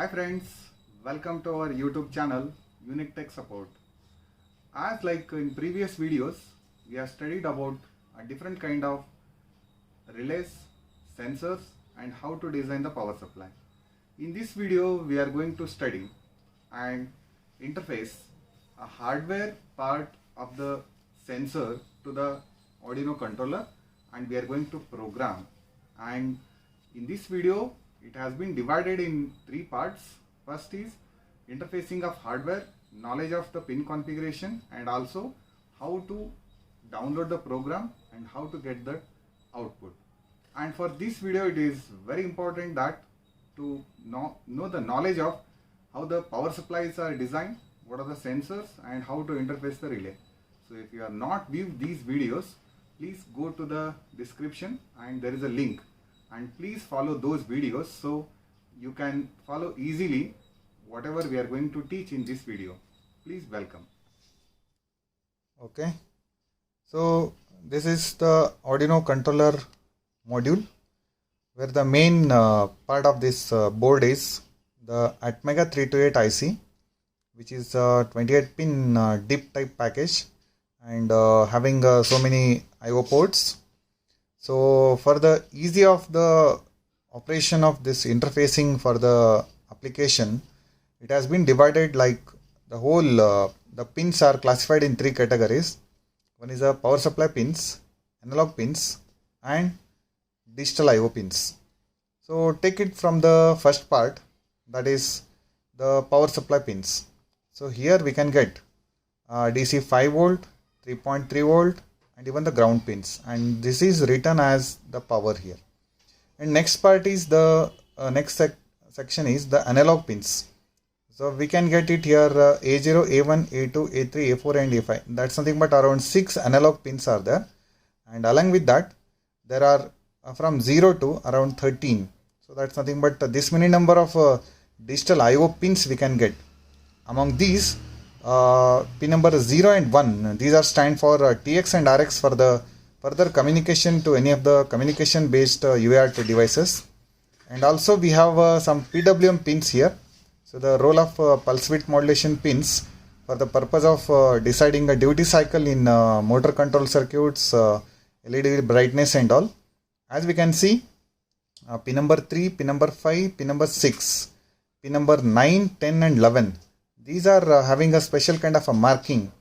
Hi friends, welcome to our YouTube channel Unique Tech Support. As like in previous videos, we have studied about a different kind of relays, sensors and how to design the power supply. In this video, we are going to study and interface a hardware part of the sensor to the Arduino controller, and we are going to program. And in this video, it has been divided in three parts. First is interfacing of hardware, knowledge of the pin configuration, and also how to download the program and how to get the output. And for this video, it is very important that to know the knowledge of how the power supplies are designed, what are the sensors, and how to interface the relay. So if you are not viewed these videos, please go to the description and there is a link, and please follow those videos so you can follow easily whatever we are going to teach in this video. Please welcome. Okay, so this is the Arduino controller module, where the main part of this board is the Atmega 328 IC, which is a 28 pin DIP type package and having so many IO ports. So for the easy of the operation of this interfacing for the application, it has been divided like the whole the pins are classified in three categories. One is the power supply pins, analog pins and digital IO pins. So take it from the first part, that is the power supply pins. So here we can get DC 5 volt, 3.3 volt and even the ground pins, and this is written as the power here. And next part is the section is the analog pins. So we can get it here A0, A1, A2, A3, A4 and A5. That's nothing but around 6 analog pins are there, and along with that there are from 0 to around 13. So that's nothing but this many number of digital IO pins we can get. Among these, pin number 0 and 1, these are stand for TX and RX for the further communication to any of the communication based UART devices. And also we have some PWM pins here. So the role of pulse width modulation pins for the purpose of deciding a duty cycle in motor control circuits, LED brightness and all. As we can see, pin number 3, pin number 5, pin number 6, pin number 9, 10 and 11. These are having a special kind of a marking.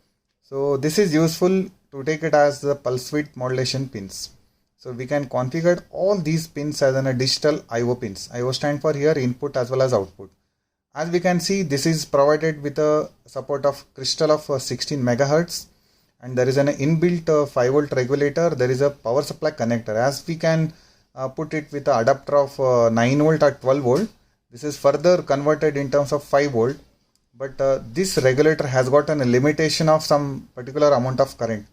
So this is useful to take it as the pulse width modulation pins. So we can configure all these pins as a digital IO pins. IO stand for here input as well as output. As we can see, this is provided with a support of crystal of 16 megahertz, and there is an inbuilt 5 volt regulator. There is a power supply connector. As we can put it with an adapter of 9 volt or 12 volt. This is further converted in terms of 5 volt. But this regulator has got a limitation of some particular amount of current.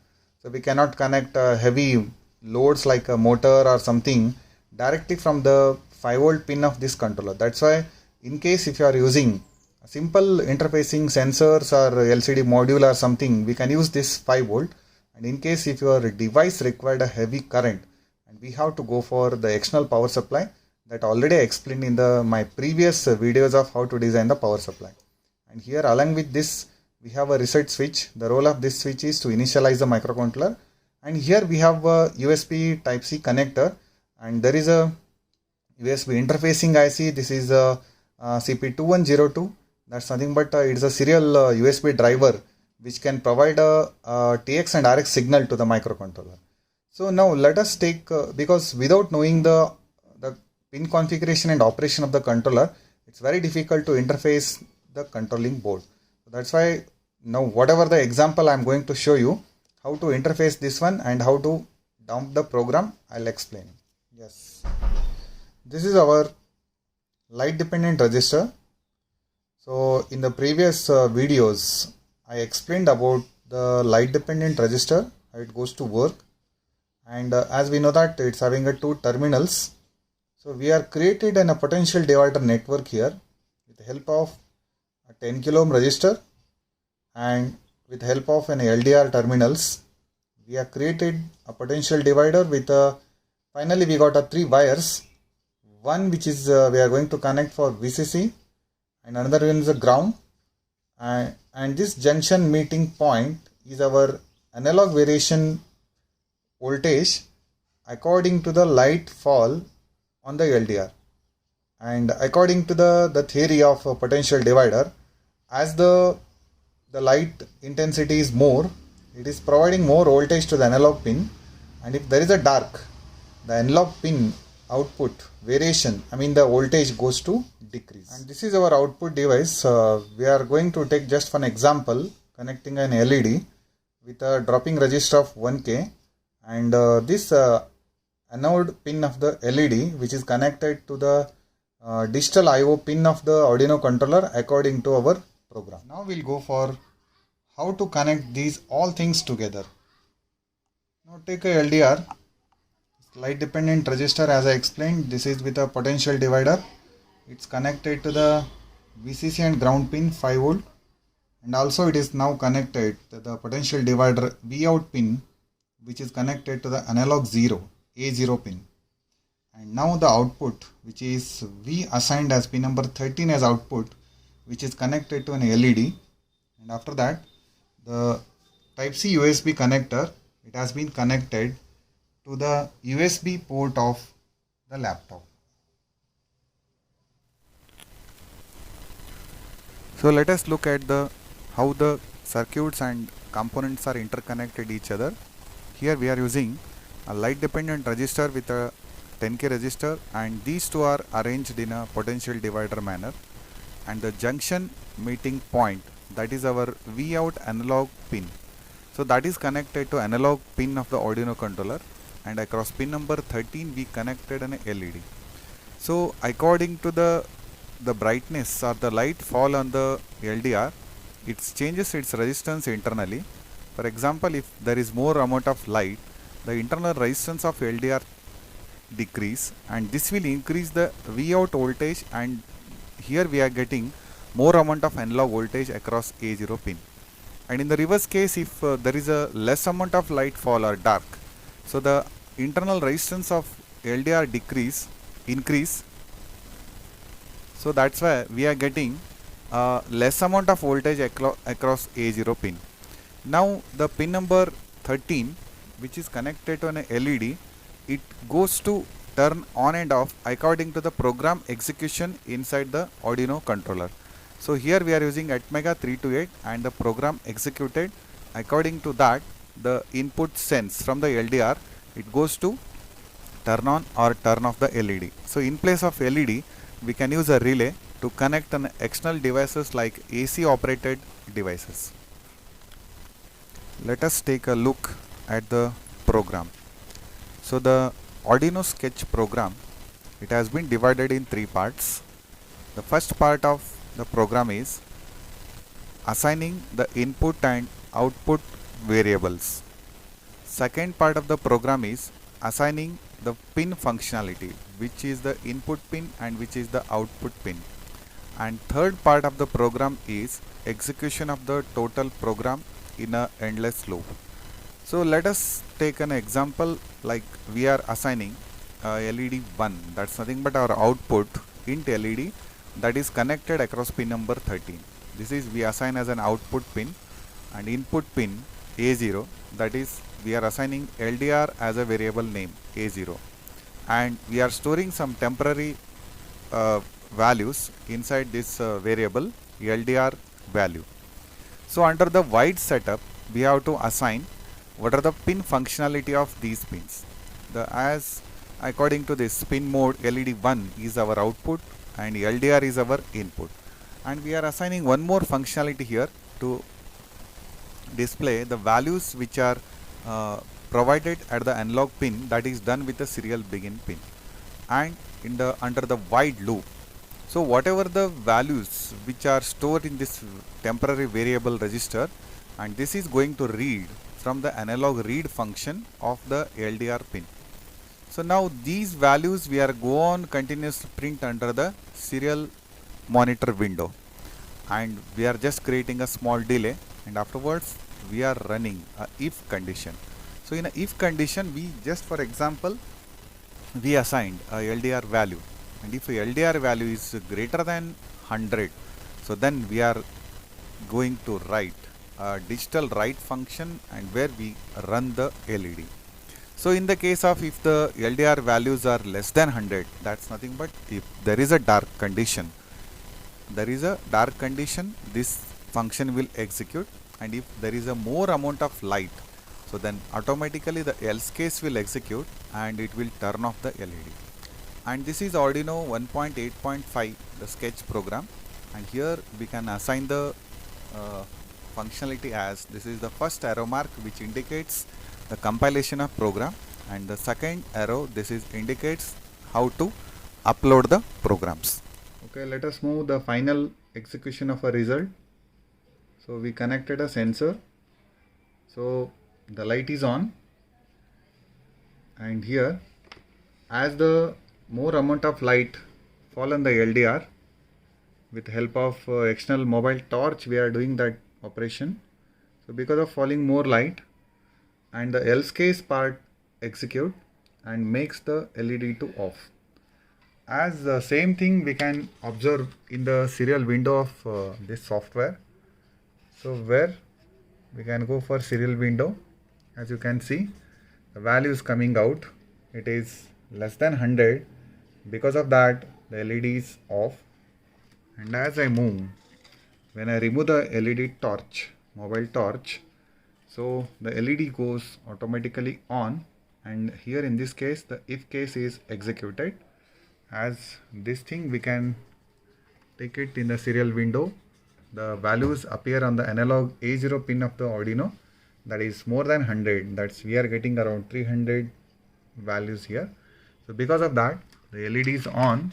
So we cannot connect heavy loads like a motor or something directly from the 5 volt pin of this controller. That's why in case if you are using a simple interfacing sensors or LCD module or something, we can use this 5 volt. And in case if your device required a heavy current and we have to go for the external power supply, that already I explained in my previous videos of how to design the power supply. And here along with this we have a reset switch. The role of this switch is to initialize the microcontroller. And here we have a USB type C connector, and there is a USB interfacing IC. This is a CP2102. That's nothing but it is a serial USB driver which can provide a TX and RX signal to the microcontroller. So now let us take because without knowing the pin configuration and operation of the controller, it's very difficult to interface the controlling board. So that's why now whatever the example I'm going to show you, how to interface this one and how to dump the program, I'll explain. Yes, this is our light dependent register. So in the previous videos I explained about the light dependent register, how it goes to work, and as we know that it's having a 2 terminals. So we are created a potential divider network here with the help of a 10 kilo ohm resistor, and with the help of an LDR terminals we have created a potential divider with finally we got 3 wires. One which is we are going to connect for VCC, and another one is a ground, and this junction meeting point is our analog variation voltage according to the light fall on the LDR. And according to the theory of a potential divider, as the light intensity is more, it is providing more voltage to the analog pin, and if there is a dark, the analog pin output variation, the voltage goes to decrease. And this is our output device. We are going to take just one example, connecting an LED with a dropping resistor of 1K, and this anode pin of the LED, which is connected to the digital IO pin of the Arduino controller according to our program. Now we'll go for how to connect these all things together. Now take a LDR, light dependent resistor, as I explained. This is with a potential divider. It's connected to the VCC and ground pin 5 volt, and also it is now connected to the potential divider Vout pin, which is connected to the analog 0 A0 pin. And now the output, which is we assigned as pin number 13 as output, which is connected to an LED. And after that, the type C USB connector, it has been connected to the USB port of the laptop. So let us look at how the circuits and components are interconnected each other. Here we are using a light dependent resistor with a 10K resistor, and these two are arranged in a potential divider manner, and the junction meeting point, that is our Vout analog pin. So that is connected to analog pin of the Arduino controller, and across pin number 13 we connected an LED. So according to the brightness or the light fall on the LDR, it changes its resistance internally. For example, if there is more amount of light, the internal resistance of LDR decrease, and this will increase the Vout voltage, and here we are getting more amount of analog voltage across A0 pin. And in the reverse case, if there is a less amount of light fall or dark, so the internal resistance of LDR increase, so that's why we are getting less amount of voltage across A0 pin. Now the pin number 13, which is connected to an LED, it goes to turn on and off according to the program execution inside the Arduino controller. So here we are using Atmega 328, and the program executed according to that, the input sense from the LDR, it goes to turn on or turn off the LED. So in place of LED, we can use a relay to connect an external devices like AC operated devices. Let us take a look at the program. So the Arduino Sketch program, it has been divided in 3 parts. The first part of the program is assigning the input and output variables. Second part of the program is assigning the pin functionality, which is the input pin and which is the output pin. And third part of the program is execution of the total program in a endless loop. So let us take an example, like we are assigning LED 1, that's nothing but our output int LED, that is connected across pin number 13. This is we assign as an output pin, and input pin A0, that is we are assigning LDR as a variable name A0, and we are storing some temporary values inside this variable LDR value. So under the wide setup, we have to assign what are the pin functionality of these pins. As according to this pin mode, LED 1 is our output and LDR is our input, and we are assigning one more functionality here to display the values which are provided at the analog pin, that is done with the serial begin pin, and in the under the wide loop. So whatever the values which are stored in this temporary variable register, and this is going to read from the analog read function of the LDR pin. So now these values we are go on continuous print under the serial monitor window, and we are just creating a small delay, and afterwards we are running a if condition. So in a if condition, we just, for example, we assigned a LDR value, and if a LDR value is greater than 100, So then we are going to write a digital write function and where we run the LED. So in the case of if the LDR values are less than 100, that's nothing but if there is a dark condition, this function will execute, and if there is a more amount of light, so then automatically the else case will execute and it will turn off the LED. And this is Arduino 1.8.5, the sketch program, and here we can assign the functionality as this is the first arrow mark which indicates the compilation of program, and the second arrow this is indicates how to upload the programs. Okay, let us move the final execution of a result. So we connected a sensor. So the light is on, and here as the more amount of light fall on the LDR, with help of external mobile torch we are doing that operation. So because of falling more light, and the else case part execute and makes the LED to off. As the same thing we can observe in the serial window of this software. So where we can go for serial window, as you can see the value is coming out, it is less than 100. Because of that the LED is off, and as I move, when I remove the LED torch, mobile torch, so the LED goes automatically on, and here in this case the if case is executed. As this thing we can take it in the serial window, the values appear on the analog A0 pin of the Arduino, that is more than 100, that's we are getting around 300 values here. So because of that the LED is on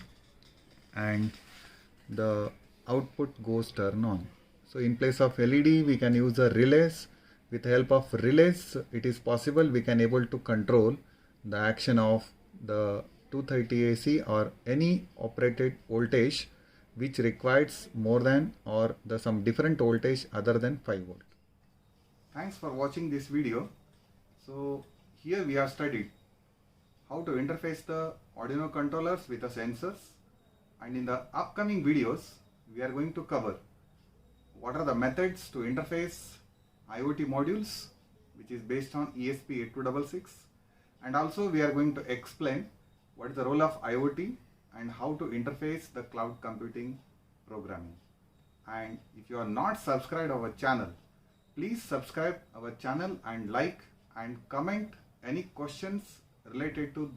and the output goes turn on. So in place of LED we can use the relays. With the help of relays it is possible we can able to control the action of the 230 AC or any operated voltage which requires more than or the some different voltage other than 5 volt. Thanks for watching this video. So here we have studied how to interface the Arduino controllers with the sensors, and in the upcoming videos we are going to cover what are the methods to interface IoT modules which is based on ESP8266, and also we are going to explain what is the role of IoT and how to interface the cloud computing programming. And if you are not subscribed our channel, please subscribe our channel and like and comment any questions related to